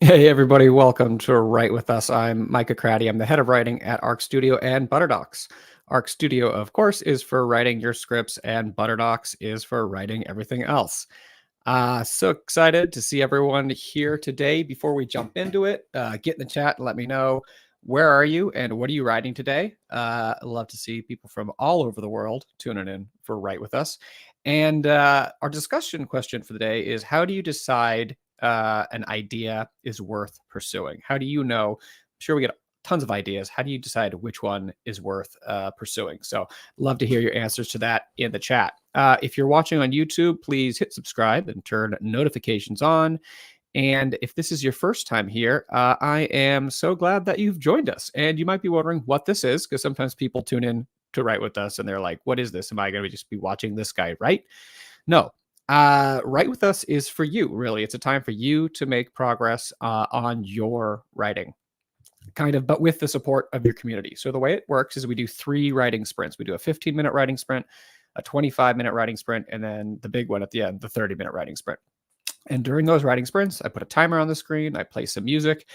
Hey everybody, welcome to Write With Us. I'm Micah Craddy. I'm the head of writing at Arc Studio and Butterdocs. Arc Studio, of course, is for writing your scripts, and Butterdocs is for writing everything else. So excited to see everyone here today. Before we jump into it, get in the chat and let me know, where are you and what are you writing today? I'd love to see people from all over the world tuning in for Write With Us. And our discussion question for the day is, how do you decide an idea is worth pursuing? How do you know? I'm sure we get tons of ideas. How do you decide which one is worth pursuing? So love to hear your answers to that in the chat. If you're watching on YouTube, please hit subscribe and turn notifications on. And if this is your first time here, I am so glad that you've joined us. And you might be wondering what this is, because sometimes people tune in to Write With Us and they're like, what is this? Am I going to just be watching this guy write? No. Write With Us is for you, really. It's a time for you to make progress on your writing, but with the support of your community. So the way it works is we do 3 writing sprints. We do a 15-minute writing sprint, a 25-minute writing sprint, and then the big one at the end, the 30-minute writing sprint. And during those writing sprints, I put a timer on the screen, I play some music,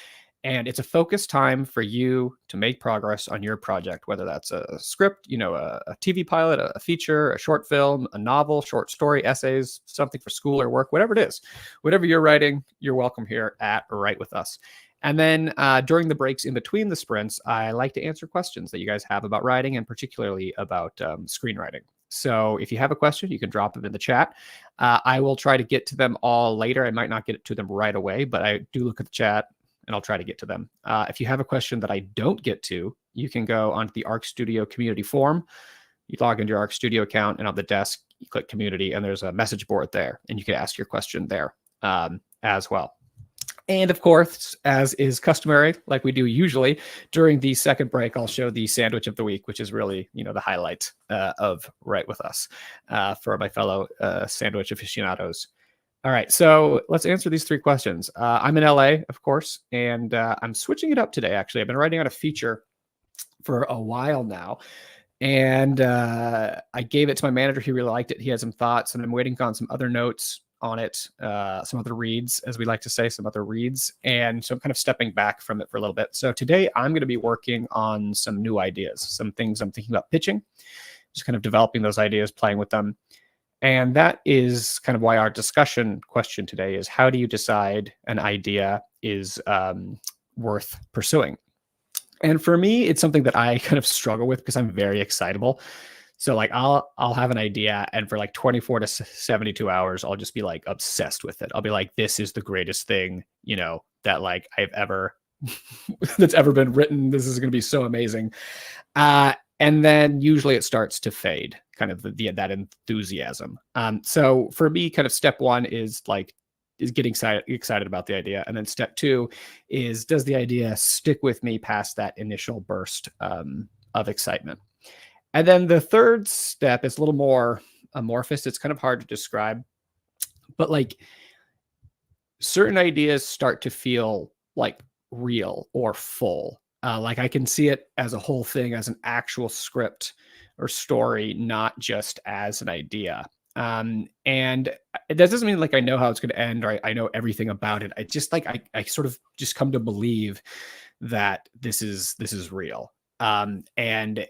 and it's a focused time for you to make progress on your project, whether that's a script, a TV pilot, a feature, a short film, a novel, short story, essays, something for school or work, whatever it is. Whatever you're writing, you're welcome here at Write With Us. And then during the breaks in between the sprints, I like to answer questions that you guys have about writing, and particularly about screenwriting. So if you have a question, you can drop them in the chat. I will try to get to them all later. I might not get to them right away, but I do look at the chat and I'll try to get to them. If you have a question that I don't get to, you can go onto the Arc Studio community forum. You log into your Arc Studio account, and on the desk, you click community, and there's a message board there, and you can ask your question there as well. And of course, as is customary, like we do usually, during the second break, I'll show the sandwich of the week, which is really, the highlight of Write With Us for my fellow sandwich aficionados. All right, so let's answer these 3 questions. I'm in LA, of course, and I'm switching it up today, actually. I've been writing on a feature for a while now, and I gave it to my manager. He really liked it. He had some thoughts, and I'm waiting on some other notes on it, some other reads, as we like to say, some other reads. And so I'm kind of stepping back from it for a little bit. So today I'm going to be working on some new ideas, some things I'm thinking about pitching, just kind of developing those ideas, playing with them. And that is kind of why our discussion question today is, how do you decide an idea is worth pursuing? And for me, it's something that I kind of struggle with because I'm very excitable. So like I'll have an idea, and for like 24 to 72 hours, I'll just be like obsessed with it. I'll be like, this is the greatest thing, that like I've ever that's ever been written. This is going to be so amazing. And then usually it starts to fade, kind of that enthusiasm. So for me, kind of step 1 is getting excited about the idea. And then step 2 is, does the idea stick with me past that initial burst of excitement? And then the third step is a little more amorphous. It's kind of hard to describe, but like certain ideas start to feel like real or full. Like I can see it as a whole thing, as an actual script or story, not just as an idea. And that doesn't mean like I know how it's going to end, or I know everything about it. I just I sort of just come to believe that this is real. And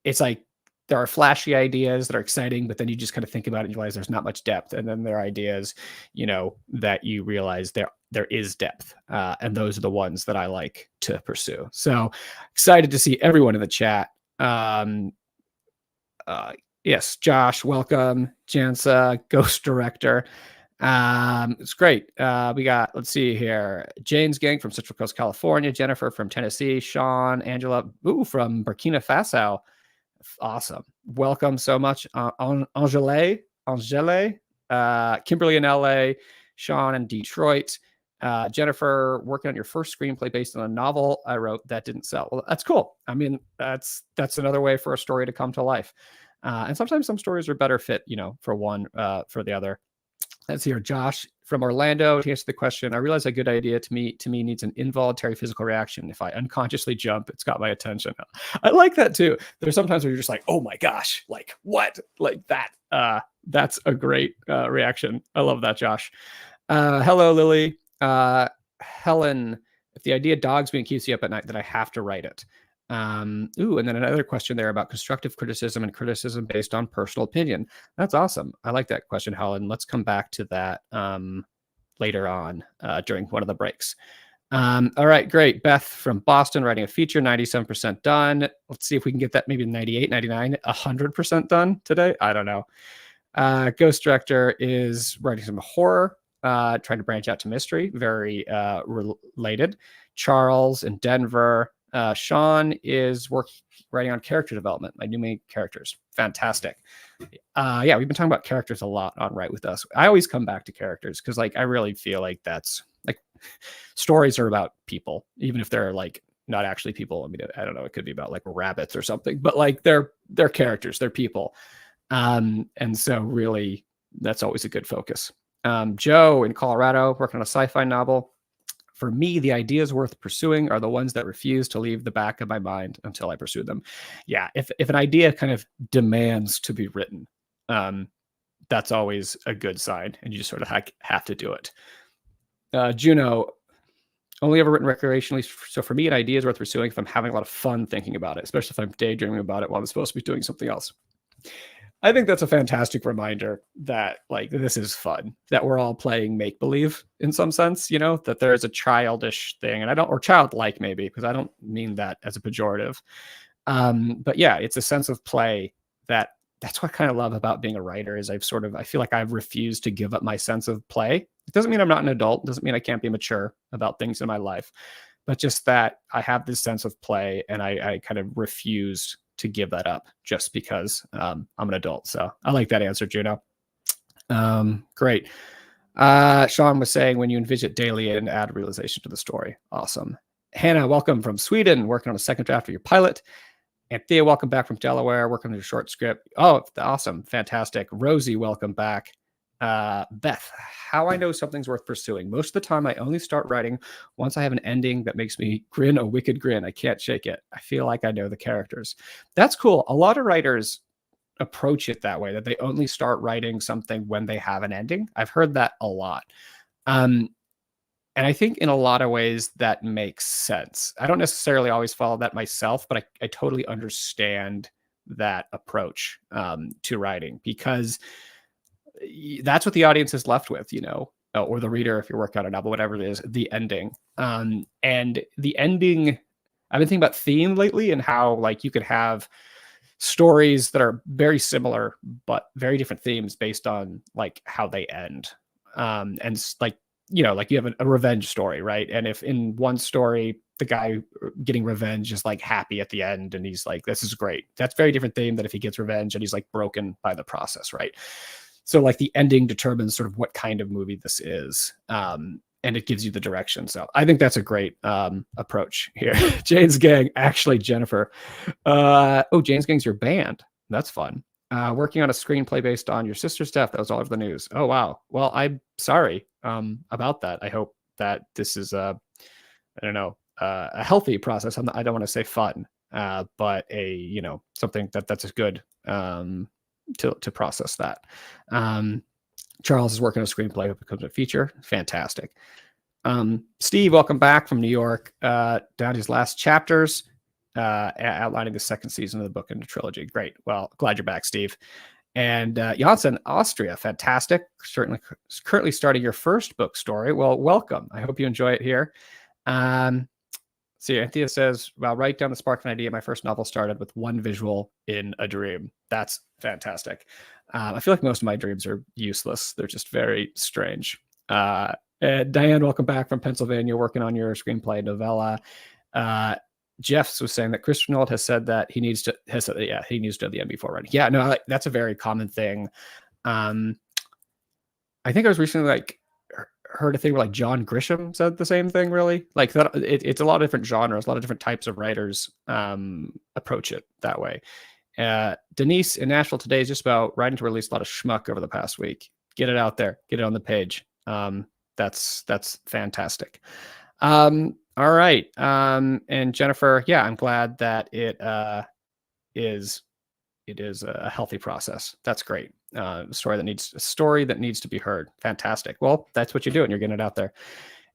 it's like there are flashy ideas that are exciting, but then you just kind of think about it and you realize there's not much depth. And then there are ideas, that you realize there is depth. And those are the ones that I like to pursue. So excited to see everyone in the chat. Yes, Josh, welcome. Jansa, Ghost Director. It's great. We got, let's see here, James Gang from Central Coast, California, Jennifer from Tennessee, Sean, Angela, from Burkina Faso. Awesome. Welcome so much. Angele, Kimberly in LA, Sean in Detroit, Jennifer, working on your first screenplay based on a novel I wrote that didn't sell. Well, that's cool. I mean, that's another way for a story to come to life. And sometimes some stories are better fit, for one, for the other. Let's hear Josh from Orlando. To answer the question, I realize a good idea to me needs an involuntary physical reaction. If I unconsciously jump, it's got my attention. I like that too. There's sometimes where you're just like, oh my gosh, like what? Like that. That's a great reaction. I love that, Josh. Hello, Lily. Helen, if the idea dogs me and keeps you up at night, then I have to write it. And then another question there about constructive criticism and criticism based on personal opinion. That's awesome. I like that question, Helen. Let's come back to that later on during one of the breaks. All right, great. Beth from Boston writing a feature, 97% done. Let's see if we can get that maybe 98, 99, 100% done today. I don't know. Ghost Director is writing some horror, trying to branch out to mystery, very related. Charles in Denver. Sean is writing on character development, my new main characters. Fantastic. Yeah, we've been talking about characters a lot on Write With Us. I always come back to characters because like I really feel like that's like stories are about people, even if they're like not actually people. I mean, I don't know, it could be about like rabbits or something, but like they're characters, they're people. And so really that's always a good focus. Joe in Colorado working on a sci-fi novel. For me, the ideas worth pursuing are the ones that refuse to leave the back of my mind until I pursue them. Yeah, if an idea kind of demands to be written, that's always a good sign, and you just sort of have to do it. Juno, only ever written recreationally. So for me, an idea is worth pursuing if I'm having a lot of fun thinking about it, especially if I'm daydreaming about it while I'm supposed to be doing something else. I think that's a fantastic reminder that like this is fun, that we're all playing make believe in some sense, you know, that there is a childish thing, and or childlike maybe, because I don't mean that as a pejorative. But yeah, it's a sense of play that's what I kind of love about being a writer is I feel like I've refused to give up my sense of play. It doesn't mean I'm not an adult. It doesn't mean I can't be mature about things in my life, but just that I have this sense of play and I kind of refuse to give that up just because I'm an adult. So I like that answer, Juno. Great. Sean was saying when you envision daily and add realization to the story. Awesome. Hannah, welcome from Sweden, working on a second draft of your pilot. Anthea, welcome back from Delaware, working on your short script. Oh, awesome. Fantastic. Rosie, welcome back. Beth, how I know something's worth pursuing. Most of the time, I only start writing once I have an ending that makes me grin a wicked grin. I can't shake it. I feel like I know the characters. That's cool. A lot of writers approach it that way, that they only start writing something when they have an ending. I've heard that a lot. And I think in a lot of ways that makes sense. I don't necessarily always follow that myself, but I totally understand that approach to writing, because that's what the audience is left with, you know, or the reader, if you're working on a novel, whatever it is, the ending. And the ending, I've been thinking about theme lately and how like you could have stories that are very similar, but very different themes based on like how they end. And like, you know, like you have a revenge story, right? And if in one story, the guy getting revenge is like happy at the end and he's like, this is great. That's very different theme than if he gets revenge and he's like broken by the process, right? So like the ending determines sort of what kind of movie this is. And it gives you the direction. So I think that's a great approach here. Jane's Gang, actually, Jennifer. Jane's Gang's your band. That's fun. Working on a screenplay based on your sister's death. That was all over the news. Oh, wow. Well, I'm sorry about that. I hope that this is a healthy process. I don't want to say fun, but something that's good to process that. Charles is working on a screenplay that becomes a feature. Fantastic. Steve, welcome back from New York. Down his last chapters. Outlining the second season of the book in the trilogy. Great. Well, glad you're back, Steve. And Janssen, Austria, fantastic. Certainly, currently starting your first book story. Well, welcome. I hope you enjoy it here. See, Anthea says, "Well, write down the spark of an idea. My first novel started with one visual in a dream." That's fantastic. I feel like most of my dreams are useless. They're just very strange. Diane, welcome back from Pennsylvania, working on your screenplay novella. Jeff was saying that Christopher Nolan has said that he needs to have the end before writing. Yeah, no, that's a very common thing. I think I was recently heard a thing where like John Grisham said the same thing. Really, like that. It's a lot of different genres, a lot of different types of writers approach it that way. Denise in Nashville today is just about writing to release a lot of schmuck over the past week. Get it out there, get it on the page. That's fantastic. All right. And Jennifer, yeah, I'm glad that it is a healthy process. That's great. A story that needs to be heard. Fantastic. Well, that's what you're doing. You're getting it out there.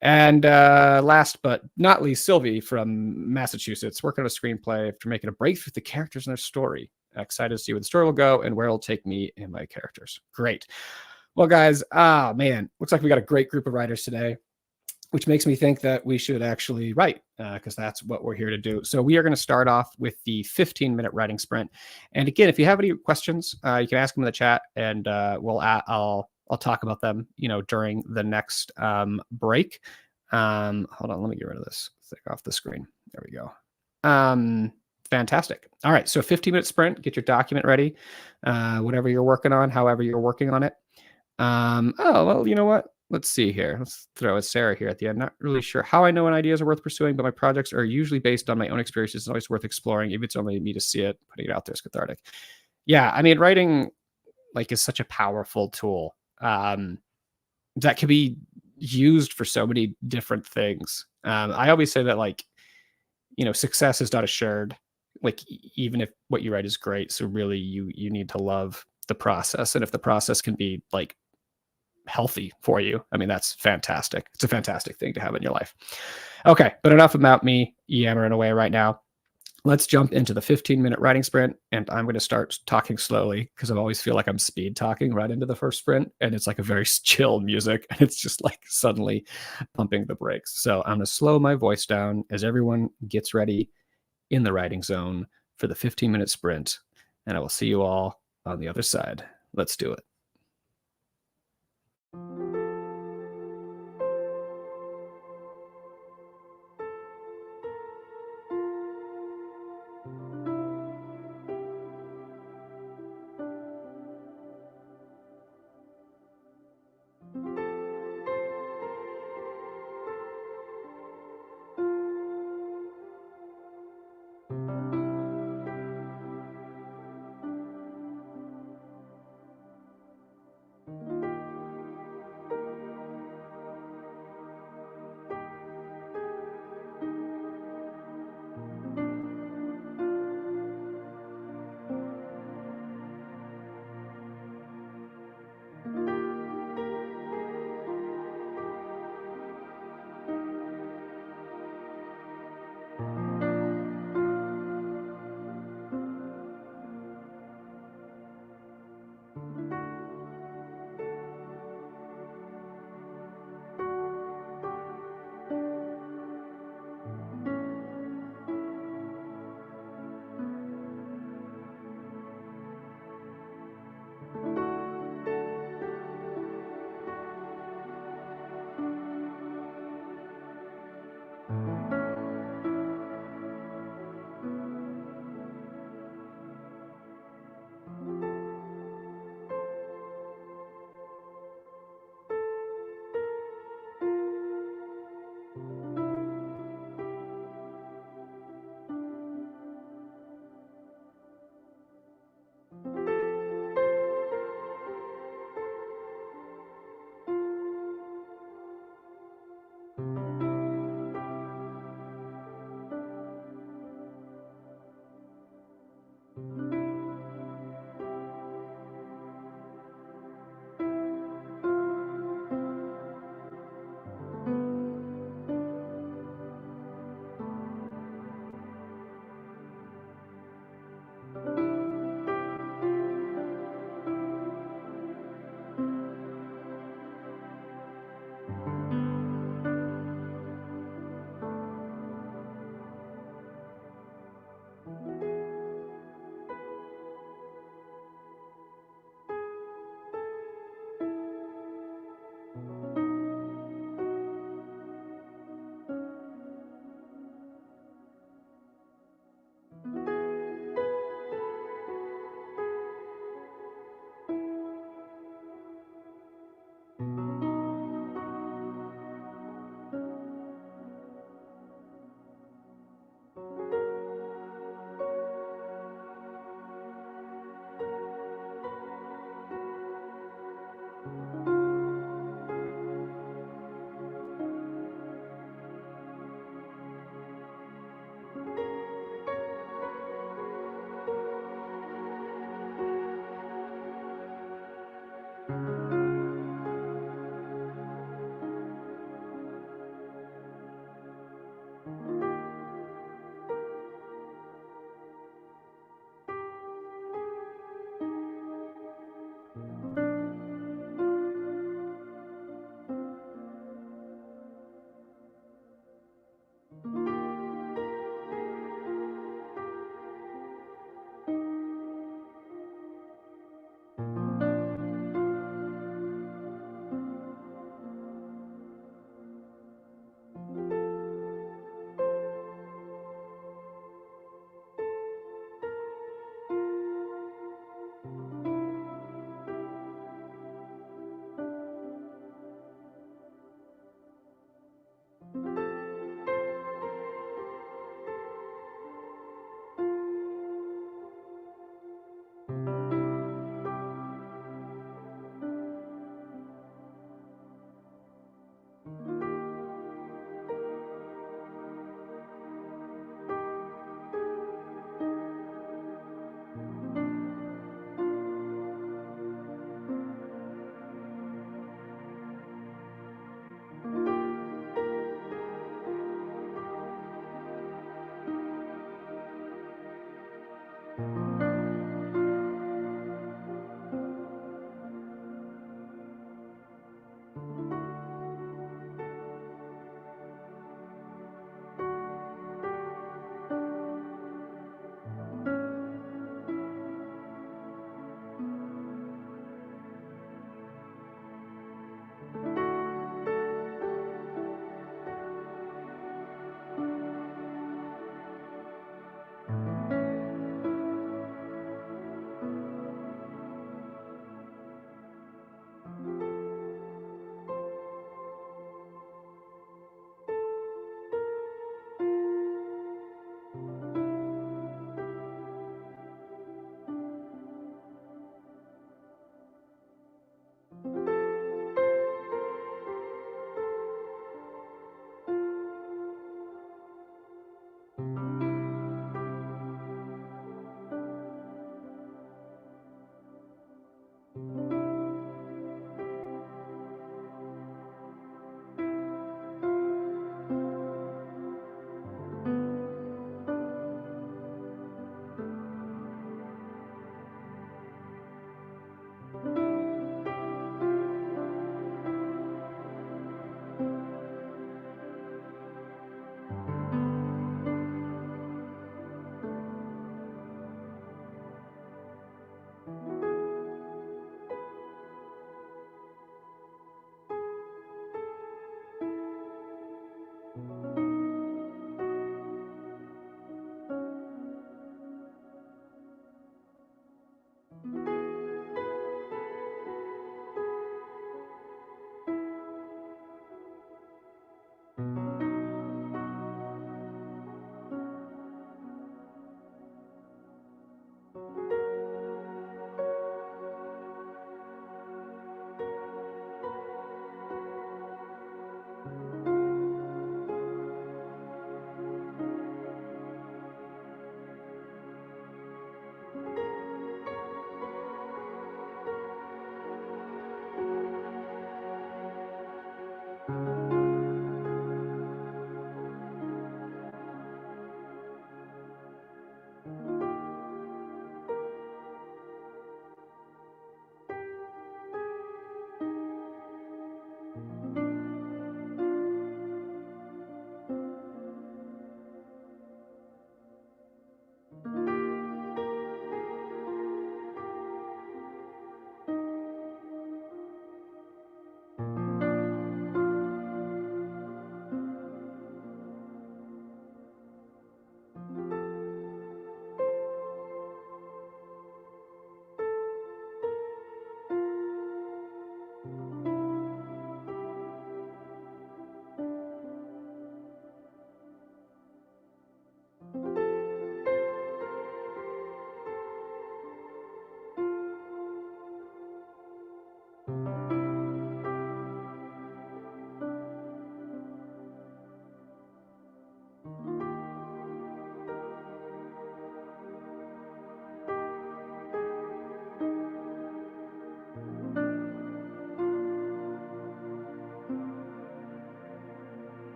And last but not least, Sylvie from Massachusetts, working on a screenplay after making a breakthrough with the characters and their story. Excited to see where the story will go and where it'll take me and my characters. Great. Well, guys, man, looks like we got a great group of writers today, which makes me think that we should actually write because that's what we're here to do. So we are going to start off with the 15-minute writing sprint. And again, if you have any questions, you can ask them in the chat, and I'll talk about them, during the next break. Hold on, let me get rid of this thing off the screen. There we go. Fantastic. All right, so 15-minute sprint. Get your document ready, whatever you're working on, however you're working on it. Oh, well, you know what? Let's see here. Let's throw a Sarah here at the end. Not really sure how I know when ideas are worth pursuing, but my projects are usually based on my own experiences. It's always worth exploring. If it's only me to see it, putting it out there is cathartic. Yeah, I mean, writing is such a powerful tool that can be used for so many different things. I always say that success is not assured. Even if what you write is great, so really you need to love the process, and if the process can be healthy for you, I mean, that's fantastic. It's a fantastic thing to have in your life. Okay, but enough about me yammering away right now. Let's jump into the 15-minute writing sprint, and I'm going to start talking slowly because I always feel like I'm speed talking right into the first sprint, and it's like a very chill music, and it's just suddenly pumping the brakes. So I'm going to slow my voice down as everyone gets ready in the writing zone for the 15-minute sprint, and I will see you all on the other side. Let's do it.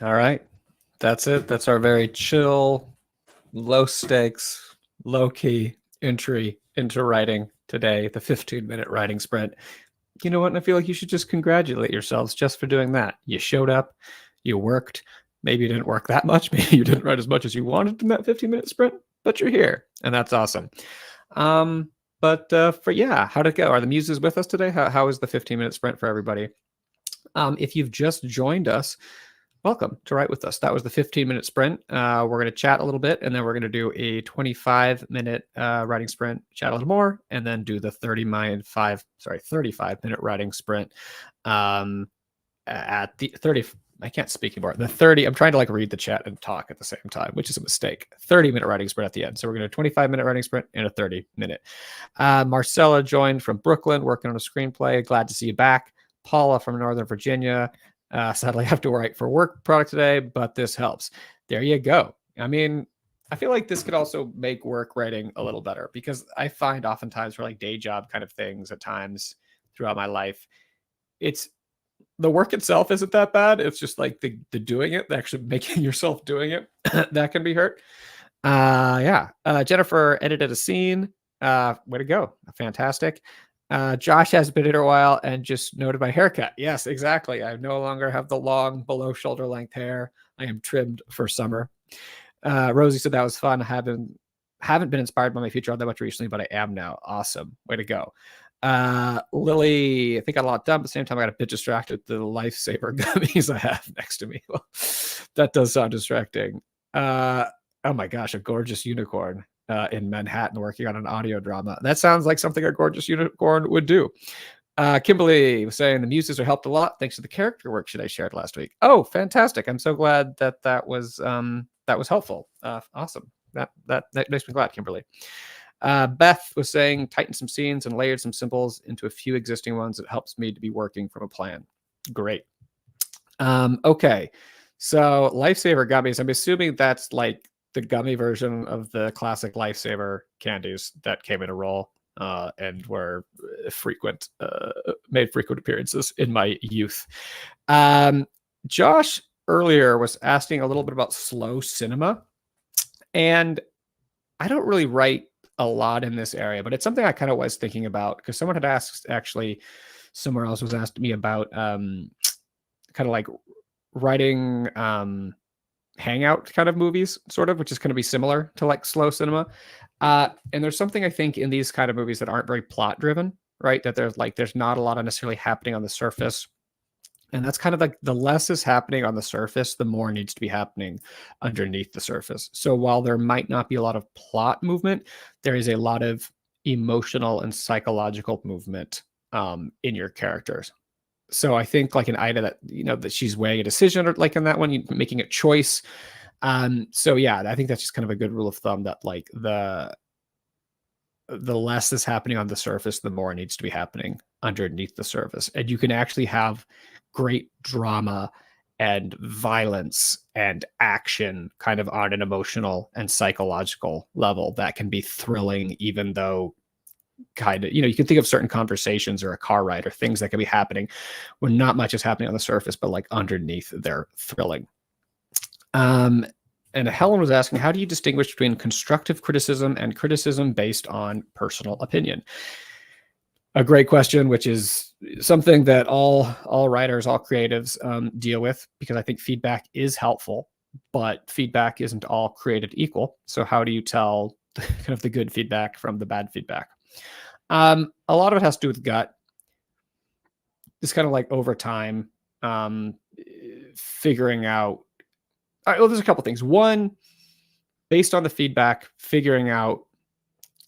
All right. That's it. That's our very chill, low stakes, low key entry into writing today, the 15-minute writing sprint. You know what? And I feel like you should just congratulate yourselves just for doing that. You showed up, you worked. Maybe you didn't work that much. Maybe you didn't write as much as you wanted in that 15-minute sprint, but you're here, and that's awesome. But how'd it go? Are the muses with us today? How was the 15-minute sprint for everybody? If you've just joined us, welcome to Write With Us. That was the 15-minute sprint. We're going to chat a little bit, and then we're going to do a 25-minute writing sprint, chat a little more, and then do the 35-minute writing sprint at the 30. I can't speak anymore. The 30. I'm trying to read the chat and talk at the same time, which is a mistake. 30-minute writing sprint at the end. So we're going to 25-minute writing sprint and a 30-minute. Marcella joined from Brooklyn, working on a screenplay. Glad to see you back. Paula from Northern Virginia. Sadly, I have to write for work product today, but this helps. There you go. I mean, I feel like this could also make work writing a little better, because I find oftentimes for day job kind of things at times throughout my life, it's the work itself isn't that bad. It's just the doing it, actually making yourself doing it, that can be hurt. Jennifer edited a scene. Way to go. Fantastic. Josh has been in a while and just noted my haircut. Yes, exactly. I no longer have the long below shoulder length hair. I am trimmed for summer. Rosie said that was fun. I haven't been inspired by my future all that much recently, but I am now. Awesome. Way to go. Lily, I think I got a lot done, but at the same time I got a bit distracted with the lifesaver gummies I have next to me. Well, that does sound distracting. Oh my gosh, a gorgeous unicorn in Manhattan working on an audio drama. That sounds like something a gorgeous unicorn would do. Kimberly was saying the muses are helped a lot thanks to the character worksheet I shared last week. Oh, fantastic. I'm so glad that was helpful. Awesome. That makes me glad, Kimberly. Beth was saying tighten some scenes and layered some symbols into a few existing ones. It helps me to be working from a plan. Great. Okay. So lifesaver gummies, I'm assuming that's the gummy version of the classic lifesaver candies that came in a roll and were made frequent appearances in my youth. Josh earlier was asking a little bit about slow cinema, and I don't really write a lot in this area, but it's something I kind of was thinking about, because someone had asked, actually somewhere else was asking me about kind of writing hangout kind of movies, sort of, which is going to be similar to slow cinema. And there's something I think in these kind of movies that aren't very plot driven, right? That there's not a lot of necessarily happening on the surface. And that's kind of the less is happening on the surface, the more needs to be happening underneath the surface. So while there might not be a lot of plot movement, there is a lot of emotional and psychological movement in your characters. So I think an Ida that, that she's weighing a decision, or in that one, making a choice. So yeah, I think that's just kind of a good rule of thumb, that the less is happening on the surface, the more needs to be happening underneath the surface. And you can actually have great drama and violence and action kind of on an emotional and psychological level that can be thrilling, even though kind of, you can think of certain conversations or a car ride or things that can be happening when not much is happening on the surface, but underneath they're thrilling. And Helen was asking, how do you distinguish between constructive criticism and criticism based on personal opinion? A great question, which is something that all writers, all creatives deal with, because I think feedback is helpful, but feedback isn't all created equal. So how do you tell kind of the good feedback from the bad feedback? A lot of it has to do with gut. Just kind of over time, figuring out. Well, there's a couple things. One, based on the feedback, figuring out,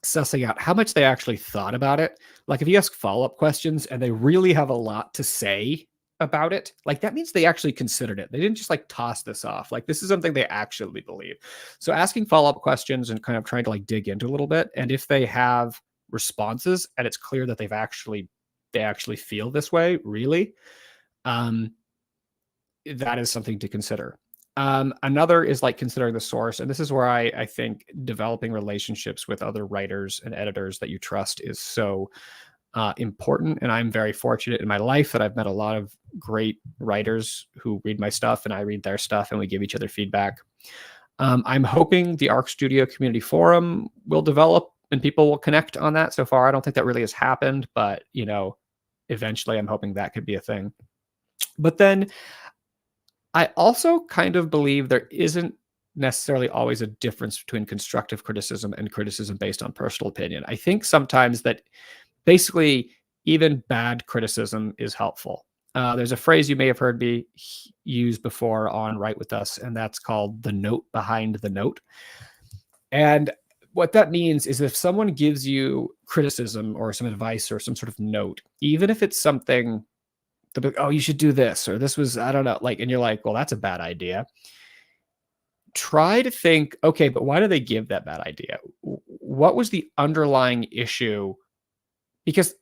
sussing out how much they actually thought about it. If you ask follow-up questions and they really have a lot to say about it, that means they actually considered it. They didn't just toss this off. This is something they actually believe. So asking follow-up questions and kind of trying to dig into a little bit. And if they have responses and it's clear that they actually feel this way, really, that is something to consider. Another is considering the source. And this is where I think developing relationships with other writers and editors that you trust is so important. And I'm very fortunate in my life that I've met a lot of great writers who read my stuff and I read their stuff and we give each other feedback. I'm hoping the Arc Studio Community Forum will develop and people will connect on that. So far, I don't think that really has happened, but eventually I'm hoping that could be a thing. But then I also kind of believe there isn't necessarily always a difference between constructive criticism and criticism based on personal opinion. I think sometimes that basically even bad criticism is helpful. There's a phrase you may have heard me use before on Write With Us, and that's called the note behind the note. And what that means is if someone gives you criticism or some advice or some sort of note, even if it's something, oh, you should do this, or this was, I don't know, and you're like, well, that's a bad idea. Try to think, okay, but why do they give that bad idea? What was the underlying issue? Because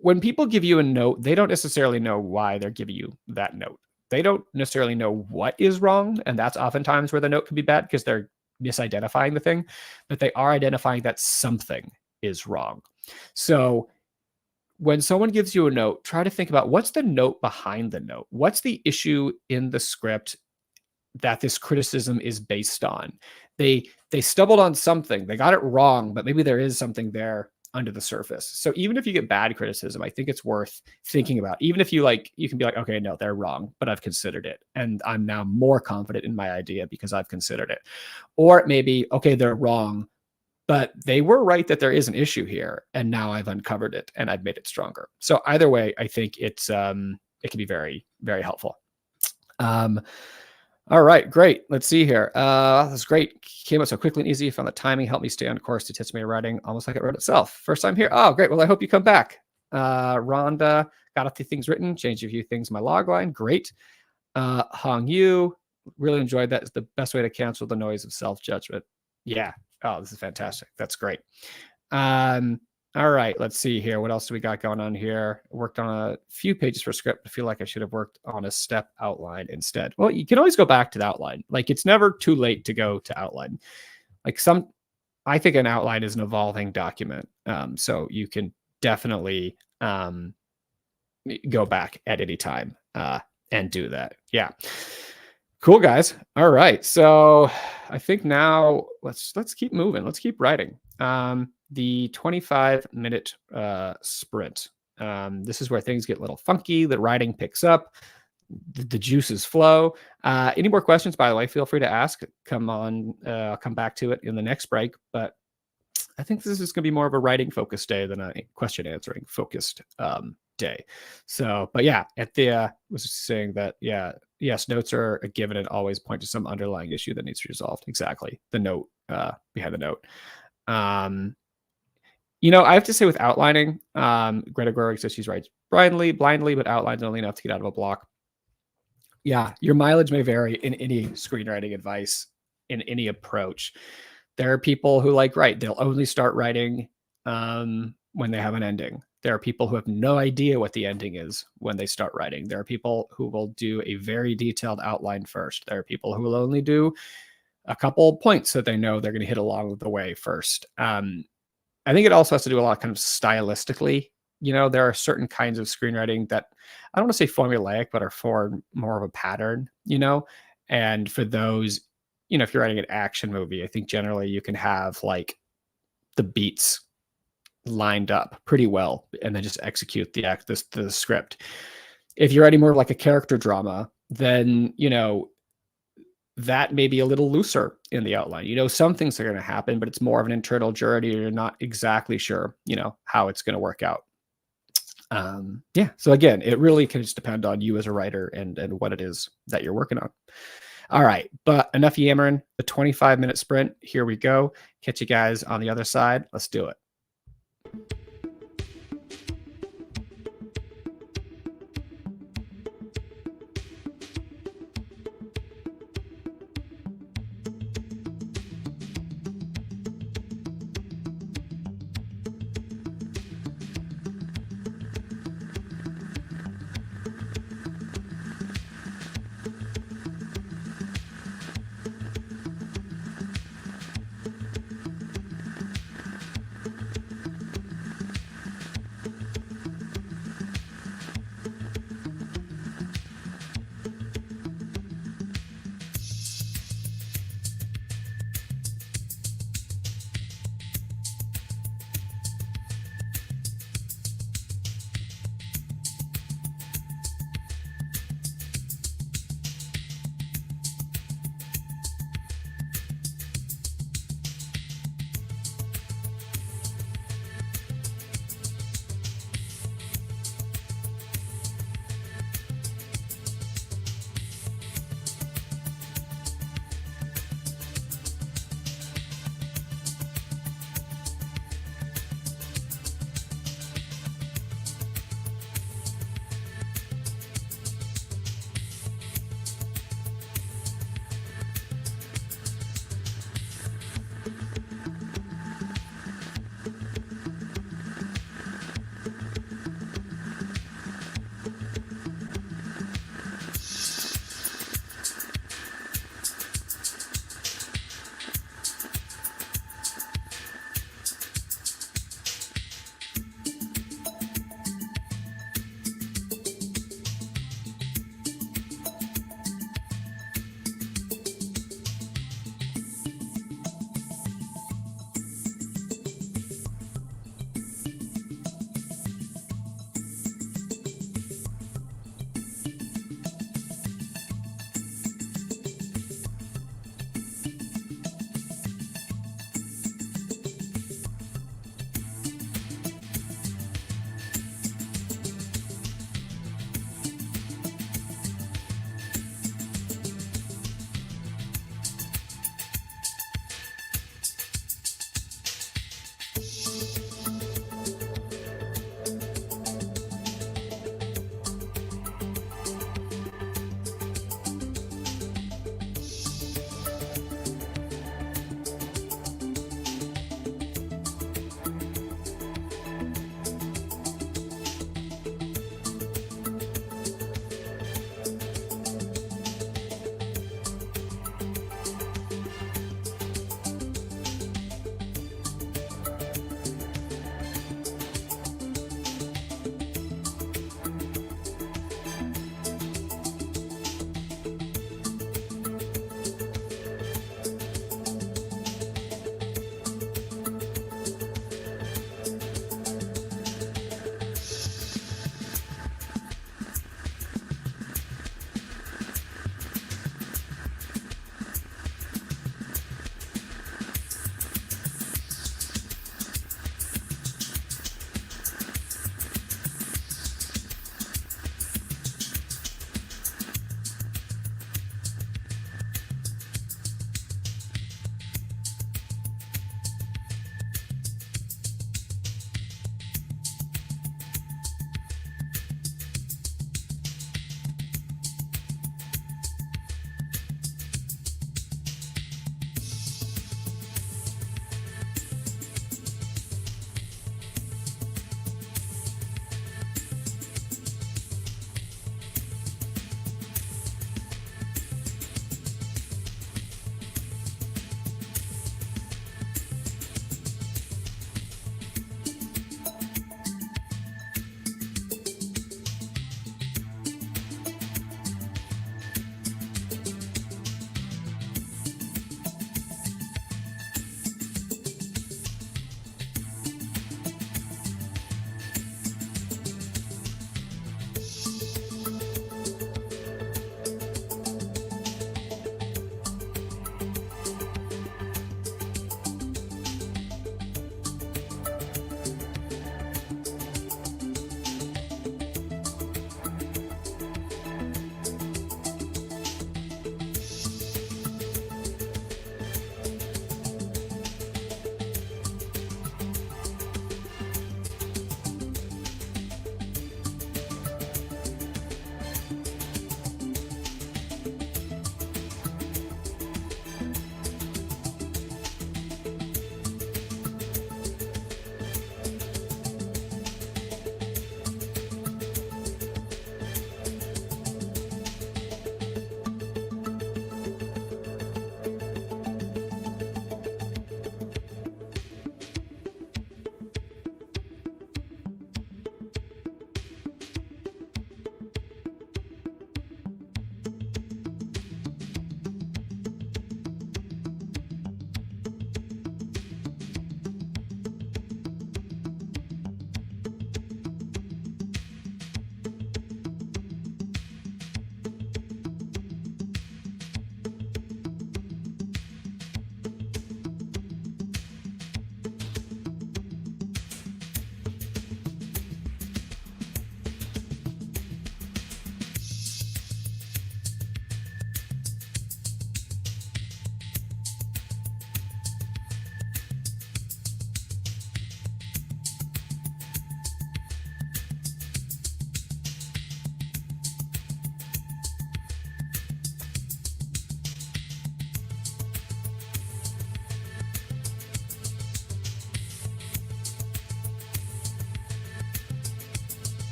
when people give you a note, they don't necessarily know why they're giving you that note. They don't necessarily know what is wrong. And that's oftentimes where the note can be bad because they're misidentifying the thing, but they are identifying that something is wrong. So when someone gives you a note, try to think about what's the note behind the note? What's the issue in the script that this criticism is based on? They stumbled on something. They got it wrong, but maybe there is something there under the surface. So even if you get bad criticism, I think it's worth thinking about. Even if you can be like, okay, no, they're wrong, but I've considered it. And I'm now more confident in my idea because I've considered it. Or it may be, okay, they're wrong, but they were right that there is an issue here. And now I've uncovered it and I've made it stronger. So either way, I think it can be very, very helpful. All right, great. Let's see here. That's great. Came out so quickly and easy. Found the timing helped me stay on course to teach me writing, almost like it wrote itself. First time here. Oh, great. Well, I hope you come back. Rhonda got a few things written, changed a few things in my log line. Great. Hong Yu, really enjoyed that. It's the best way to cancel the noise of self-judgment. Yeah. Oh, this is fantastic. That's great. All right, let's see here. What else do we got going on here? Worked on a few pages for script. I feel like I should have worked on a step outline instead. Well, you can always go back to the outline. It's never too late to go to outline. I think an outline is an evolving document. So you can definitely go back at any time and do that. Yeah. Cool, guys. All right. So I think now let's keep moving. Let's keep writing. The 25-minute sprint. This is where things get a little funky. The writing picks up. The juices flow. Any more questions, by the way, feel free to ask. Come on. I'll come back to it in the next break. But I think this is going to be more of a writing focused day than a question answering focused day. So, but yeah, was saying that, yeah, yes, notes are a given and always point to some underlying issue that needs to be resolved. Exactly. The note behind the note. I have to say with outlining, Greta Gerwig says she's writes blindly, but outlines only enough to get out of a block. Yeah, your mileage may vary in any screenwriting advice, in any approach. There are people who they'll only start writing when they have an ending. There are people who have no idea what the ending is when they start writing. There are people who will do a very detailed outline first. There are people who will only do a couple points that they know they're going to hit along the way first. I think it also has to do a lot kind of stylistically. There are certain kinds of screenwriting that I don't want to say formulaic, but are for more of a pattern, and for those, if you're writing an action movie, I think generally you can have the beats lined up pretty well and then just execute the script. If you're writing more like a character drama, then, that may be a little looser in the outline. Some things are going to happen, but it's more of an internal journey. You're not exactly sure, how it's going to work out. Yeah. So again, it really can just depend on you as a writer and what it is that you're working on. All right, but enough yammering. The 25-minute sprint. Here we go. Catch you guys on the other side. Let's do it.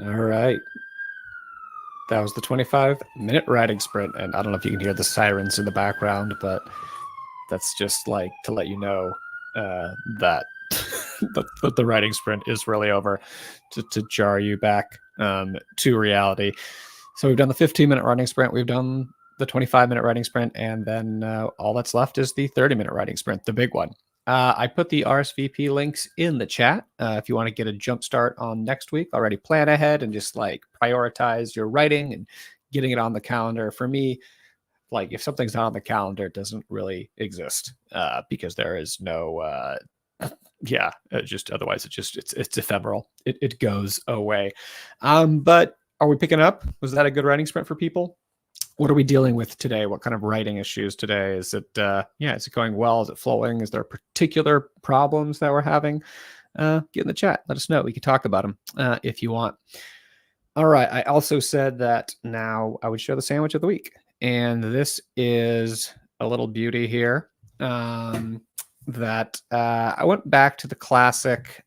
All right. That was the 25-minute writing sprint. And I don't know if you can hear the sirens in the background, but that's just like to let you know that the writing sprint is really over, to jar you back to reality. So we've done the 15-minute writing sprint. We've done the 25-minute writing sprint. And then all that's left is the 30-minute writing sprint, the big one. I put the RSVP links in the chat. If you want to get a jump start on next week, already plan ahead and just like prioritize your writing and getting it on the calendar. For me, like if something's not on the calendar, it doesn't really exist because there is no, just otherwise it's ephemeral. It goes away. But are we picking up? Was that a good writing sprint for people? What are we dealing with today? What kind of writing issues today? Is it, is it going well? Is it flowing? Is there particular problems that we're having? Get in the chat. Let us know. We can talk about them if you want. All right. I also said that now I would show the sandwich of the week. And this is a little beauty here that I went back to the classic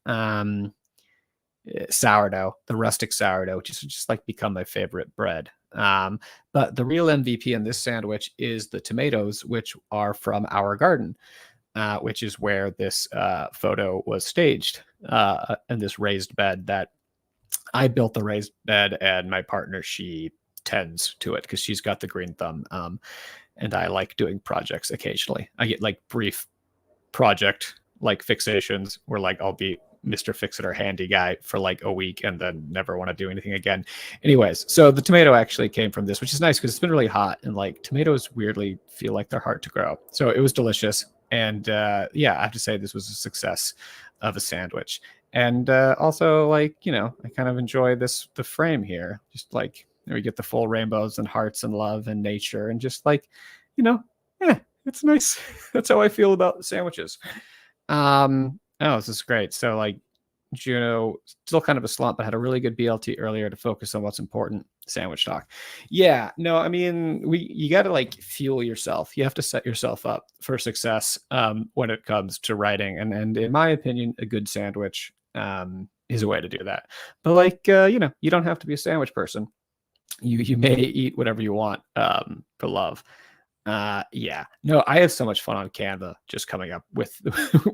sourdough, the rustic sourdough, which has just like become my favorite bread. But the real MVP in this sandwich is the tomatoes, which are from our garden, which is where this photo was staged, in this raised bed that I built the raised bed, and my partner, she tends to it because she's got the green thumb. And I like doing projects occasionally. I get like brief project like fixations where like I'll be Mr. Fix-It-or handy guy for like a week and then never want to do anything again. Anyways, so the tomato actually came from this, which is nice because it's been really hot and like tomatoes weirdly feel like they're hard to grow. So it was delicious. And I have to say this was a success of a sandwich. And also like, I kind of enjoy the frame here. Just like we get the full rainbows and hearts and love and nature and just like, it's nice. That's how I feel about sandwiches. This is great. So like Juno, still kind of a slump, but had a really good BLT earlier to focus on what's important. Sandwich talk. Yeah, no, I mean, you got to like fuel yourself. You have to set yourself up for success when it comes to writing. And in my opinion, a good sandwich is a way to do that. But like, you don't have to be a sandwich person. You may eat whatever you want for love. No, I have so much fun on Canva just coming up with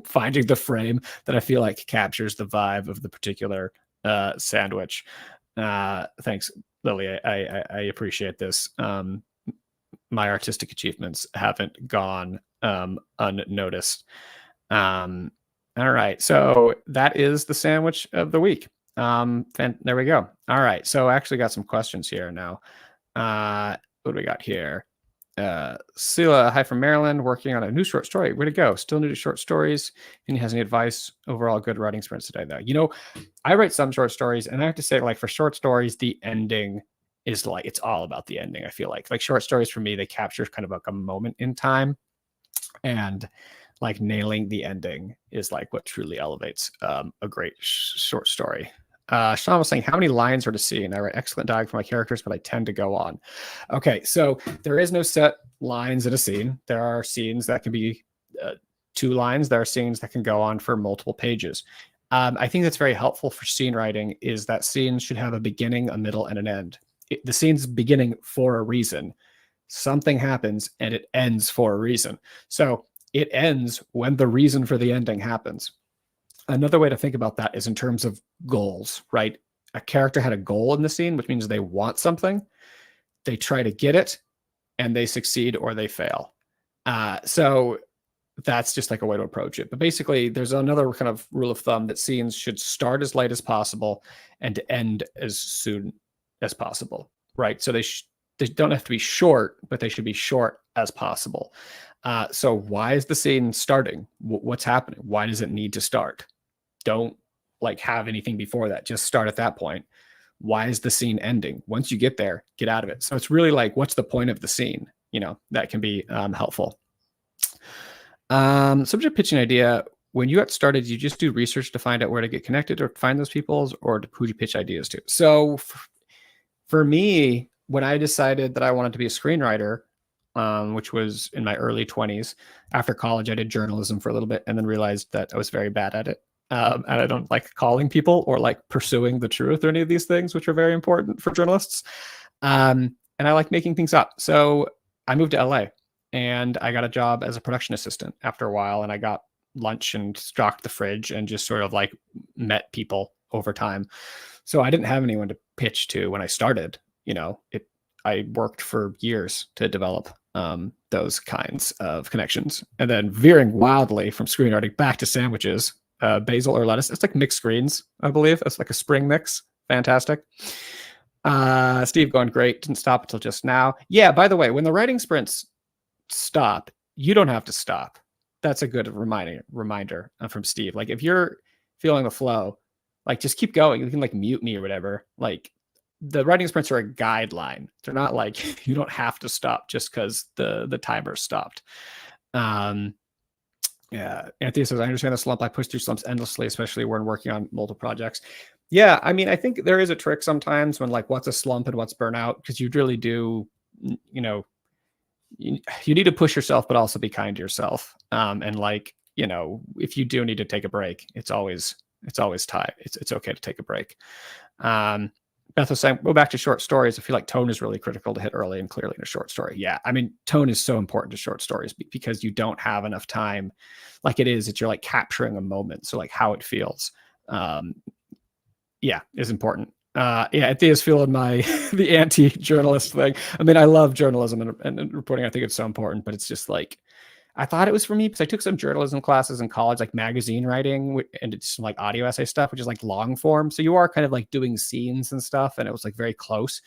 finding the frame that I feel like captures the vibe of the particular sandwich. Thanks, Lily. I appreciate this. My artistic achievements haven't gone unnoticed. All right, so that is the sandwich of the week. There we go. All right, so I actually got some questions here now. What do we got here? Sila, hi from Maryland, working on a new short story. Way to go. Still new to short stories. And he has any advice? Overall, good writing sprints today, though. I write some short stories, and I have to say, like, for short stories, the ending is like, it's all about the ending. I feel like short stories for me, they capture kind of like a moment in time, and like nailing the ending is like what truly elevates a great short story. Sean was saying, how many lines are to scene? I write excellent dialogue for my characters, but I tend to go on. Okay, so there is no set lines in a scene. There are scenes that can be 2 lines. There are scenes that can go on for multiple pages. I think that's very helpful for scene writing, is that scenes should have a beginning, a middle, and an end. The scene's beginning for a reason. Something happens, and it ends for a reason. So it ends when the reason for the ending happens. Another way to think about that is in terms of goals, right? A character had a goal in the scene, which means they want something. They try to get it, and they succeed or they fail. So that's just like a way to approach it. But basically, there's another kind of rule of thumb that scenes should start as late as possible and end as soon as possible, right? So they don't have to be short, but they should be short as possible. So why is the scene starting? What's happening? Why does it need to start? Don't like have anything before that. Just start at that point. Why is the scene ending? Once you get there, get out of it. So it's really like, what's the point of the scene? That can be helpful. Subject pitching idea. When you got started, you just do research to find out where to get connected or find those people, or who do you pitch ideas to? So for me, when I decided that I wanted to be a screenwriter, which was in my early 20s, after college, I did journalism for a little bit and then realized that I was very bad at it. And I don't like calling people or like pursuing the truth or any of these things, which are very important for journalists. And I like making things up. So I moved to LA and I got a job as a production assistant after a while. And I got lunch and stocked the fridge and just sort of like met people over time. So I didn't have anyone to pitch to when I started. I worked for years to develop those kinds of connections. And then veering wildly from screenwriting back to sandwiches, basil or lettuce. It's like mixed greens, I believe. It's like a spring mix. Fantastic. Steve going, great. Didn't stop until just now. Yeah, by the way, when the writing sprints stop, you don't have to stop. That's a good reminder from Steve. Like if you're feeling the flow, like just keep going. You can like mute me or whatever. Like the writing sprints are a guideline. They're not like you don't have to stop just because the timer stopped. Yeah, Anthony says, I understand the slump. I push through slumps endlessly, especially when working on multiple projects. Yeah, I mean, I think there is a trick sometimes when like what's a slump and what's burnout, because you really do, you need to push yourself, but also be kind to yourself. And like, if you do need to take a break, it's always time. It's okay to take a break. Beth was saying, go back to short stories. I feel like tone is really critical to hit early and clearly in a short story. Yeah, I mean, tone is so important to short stories because you don't have enough time. Like you're like capturing a moment. So like how it feels, is important. Thea's feeling the anti-journalist thing. I mean, I love journalism and reporting. I think it's so important, but it's just like, I thought it was for me because I took some journalism classes in college, like magazine writing and it's like audio essay stuff, which is like long form. So you are kind of like doing scenes and stuff. And it was like very close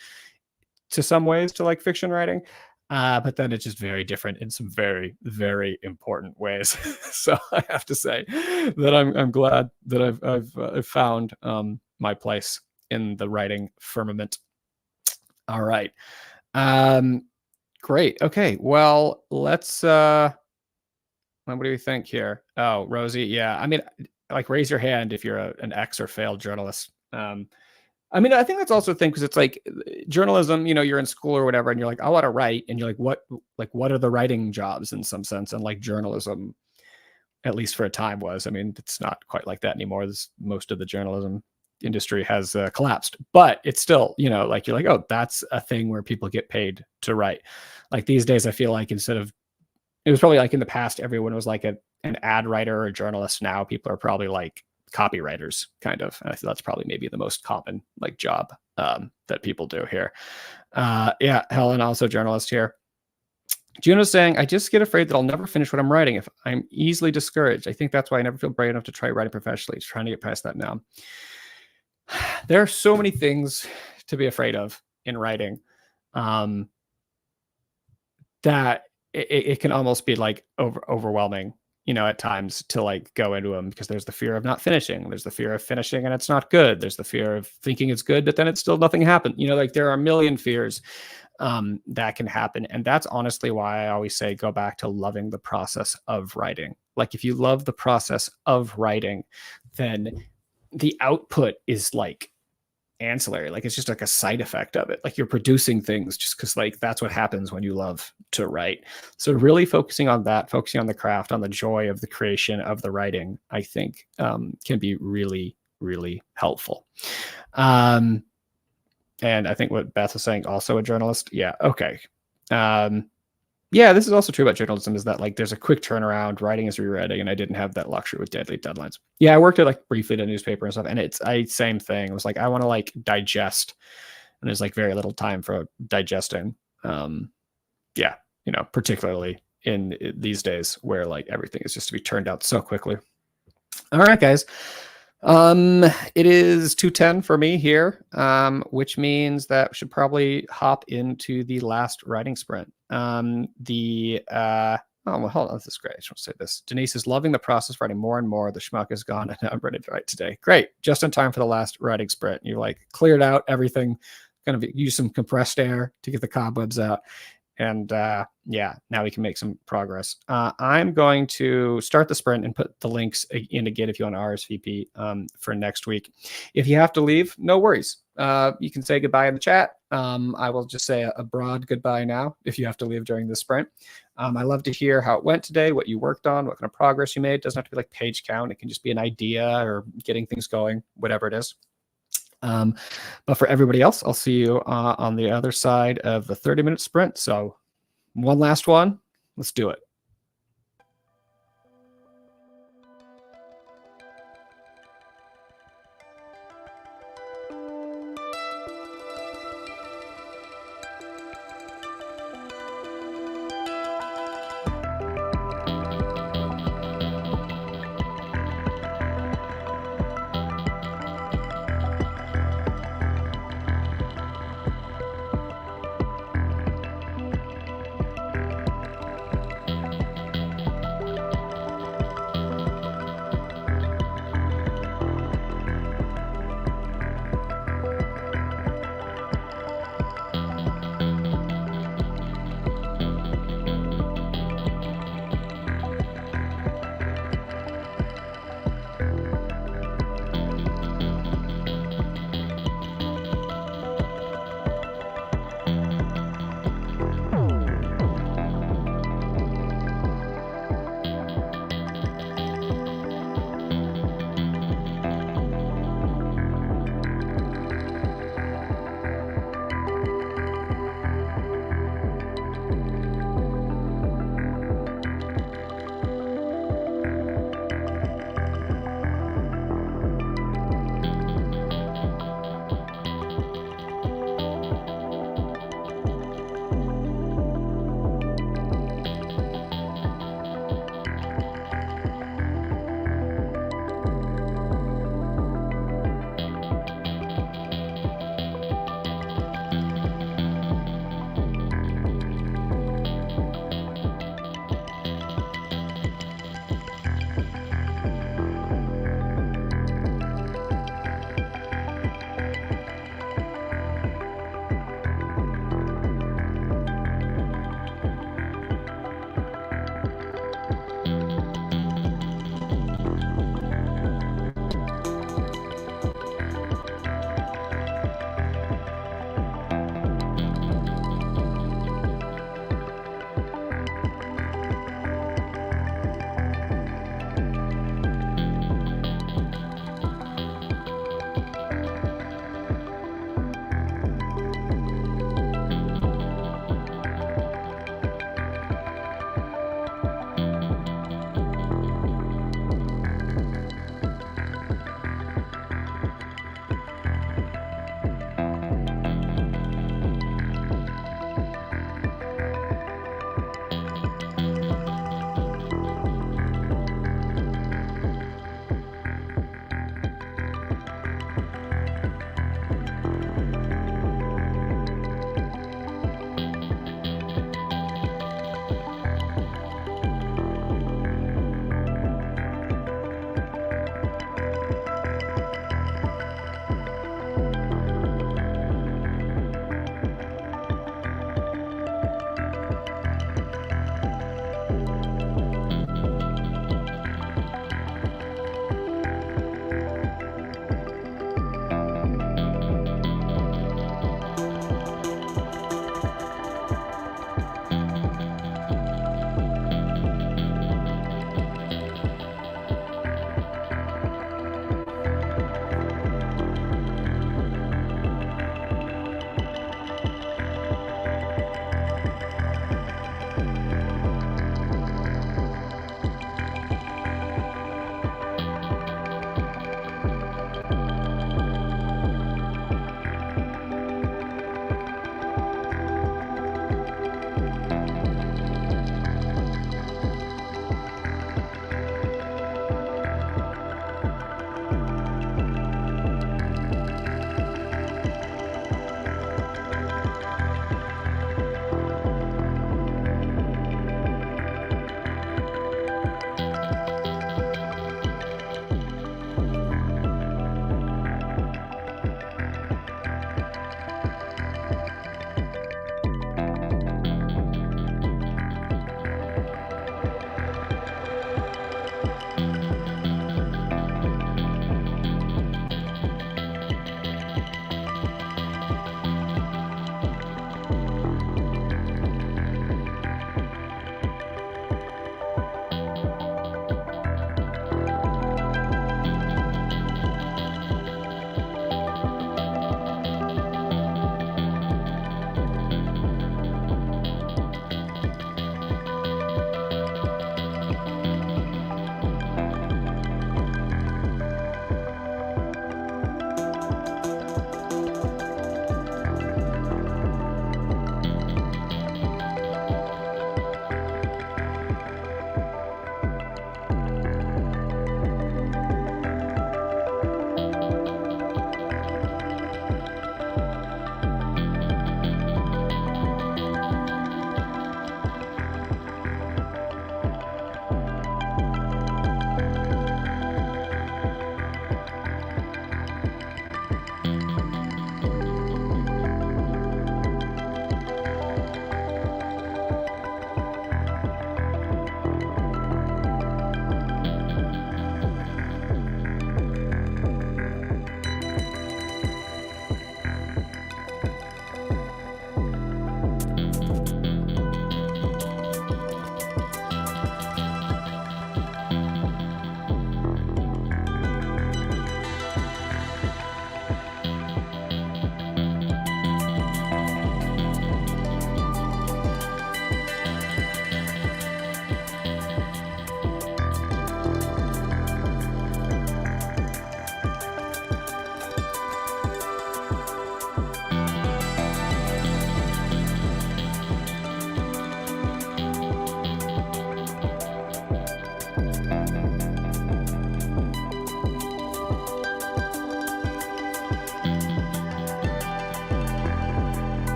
to some ways to like fiction writing. But then it's just very different in some very, very important ways. So I have to say that I'm glad that I've found my place in the writing firmament. All right. Great. Okay. Well, let's what do we think here? Oh, Rosie. Yeah. I mean, like raise your hand if you're an ex or failed journalist. I mean, I think that's also a thing because it's like journalism, you're in school or whatever, and you're like, I want to write. And you're like, what are the writing jobs in some sense? And like journalism, at least for a time was, I mean, it's not quite like that anymore. Most of the journalism industry has collapsed, but it's still, like you're like, oh, that's a thing where people get paid to write. Like these days, I feel like it was probably like in the past, everyone was like an ad writer or a journalist. Now people are probably like copywriters, kind of. And I think that's probably maybe the most common like job that people do here. Helen, also journalist here. Juno's saying, I just get afraid that I'll never finish what I'm writing if I'm easily discouraged. I think that's why I never feel brave enough to try writing professionally. It's trying to get past that now. There are so many things to be afraid of in writing that it can almost be like overwhelming, at times to like go into them because there's the fear of not finishing. There's the fear of finishing and it's not good. There's the fear of thinking it's good, but then it's still nothing happened. Like there are a million fears that can happen. And that's honestly why I always say, go back to loving the process of writing. Like if you love the process of writing, then the output is like ancillary. Like it's just like a side effect of it. Like you're producing things just because like that's what happens when you love to write. So really focusing on that, focusing on the craft, on the joy of the creation of the writing, I think can be really, really helpful. And I think what Beth was saying, also a journalist. Yeah. Okay. This is also true about journalism, is that like there's a quick turnaround. Writing is rewriting, and I didn't have that luxury with deadly deadlines. Yeah, I worked at like briefly at a newspaper and stuff, and same thing. It was like I want to like digest, and there's like very little time for digesting. Particularly in these days where like everything is just to be turned out so quickly. All right, guys. It is 2:10 for me here, which means that we should probably hop into the last writing sprint. Hold on, this is great. I just want to say this. Denise is loving the process, writing more and more. The schmuck is gone, and I'm ready to write today. Great, just in time for the last writing sprint. You like cleared out everything, kind of use some compressed air to get the cobwebs out. And now we can make some progress. I'm going to start the sprint and put the links in again if you want to RSVP for next week. If you have to leave, no worries. You can say goodbye in the chat. I will just say a broad goodbye now if you have to leave during the sprint. I love to hear how it went today, what you worked on, what kind of progress you made. It doesn't have to be like page count. It can just be an idea or getting things going, whatever it is. But for everybody else, I'll see you on the other side of the 30-minute sprint. So one last one. Let's do it.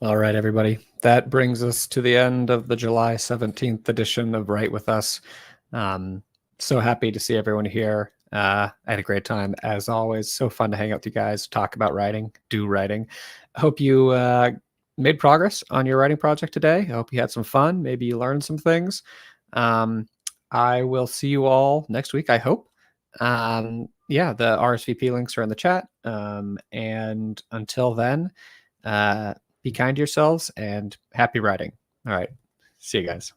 All right, everybody. That brings us to the end of the July 17th edition of Write With Us. So happy to see everyone here. I had a great time, as always. So fun to hang out with you guys, talk about writing, do writing. I hope you made progress on your writing project today. I hope you had some fun. Maybe you learned some things. I will see you all next week, I hope. Yeah, the RSVP links are in the chat. And until then, be kind to yourselves and happy writing. All right. See you guys.